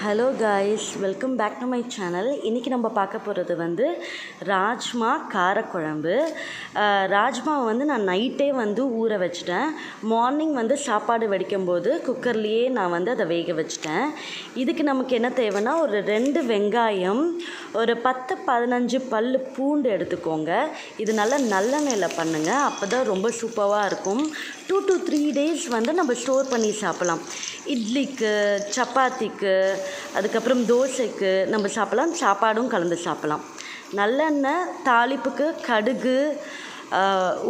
Hello guys, welcome back to my channel. இன்றைக்கி நம்ம பார்க்க போகிறது வந்து ராஜ்மா காரக்குழம்பு. ராஜ்மாவை நான் நைட்டே ஊற வச்சிட்டேன். மார்னிங் சாப்பாடு வடிக்கும்போது குக்கர்லேயே நான் அதை வேக வச்சிட்டேன். இதுக்கு நமக்கு என்ன தேவைன்னா, ஒரு 2 வெங்காயம், ஒரு 10-15 பல் பூண்டு எடுத்துக்கோங்க. இது நல்லா நல்லெண்ணெயில் பண்ணுங்கள், அப்போ தான் ரொம்ப சூப்பராக இருக்கும். 2 to 3 days நம்ம ஸ்டோர் பண்ணி சாப்பிட்லாம். இட்லிக்கு, சப்பாத்திக்கு, அதுக்கப்புறம் தோசைக்கு நம்ம சாப்பிட்லாம். சாப்பாடும் கலந்து சாப்பிட்லாம். நல்லெண்ணெய், தாளிப்புக்கு கடுகு,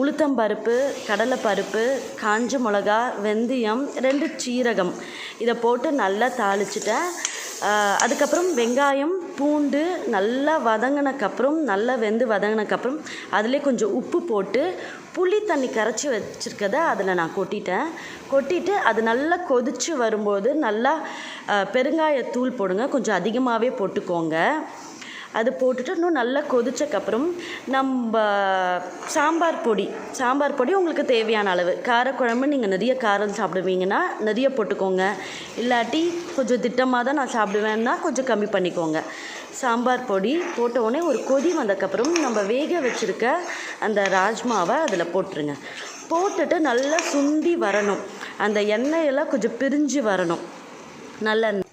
உளுத்தம்பருப்பு, கடலைப்பருப்பு, காஞ்ச மிளகா, வெந்தயம், 2 சீரகம் இதை போட்டு நல்லா தாளிச்சிட்டேன். அதுக்கப்புறம் வெங்காயம், பூண்டு நல்லா வதங்கினக்கப்புறம், நல்லா வதங்கினக்கப்புறம் அதிலே கொஞ்சம் உப்பு போட்டு புளி தண்ணி கரைச்சி வச்சுருக்கதை அதில் நான் கொட்டிட்டு அது நல்லா கொதித்து வரும்போது நல்லா பெருங்காயத்தூள் போடுங்க, கொஞ்சம் அதிகமாகவே போட்டுக்கோங்க. அது போட்டுட்டு இன்னும் நல்லா கொதிச்சக்கப்புறம் நம்ம சாம்பார் பொடி உங்களுக்கு தேவையான அளவு. காரக்குழம்பு நீங்கள் நிறைய காரம் சாப்பிடுவீங்கன்னா நிறைய போட்டுக்கோங்க, இல்லாட்டி கொஞ்சம் திட்டமாக தான் நான் சாப்பிடுவேன்னா கொஞ்சம் கம்மி பண்ணிக்கோங்க. சாம்பார் பொடி போட்ட உடனே ஒரு கொதி வந்தக்கப்புறம் நம்ம வேக வச்சுருக்க அந்த ராஜ்மாவை அதில் போட்டுருங்க. போட்டுட்டு நல்லா சுண்டி வரணும், அந்த எண்ணெயெல்லாம் கொஞ்சம் பிரிஞ்சு வரணும். நல்லெண்ணெய்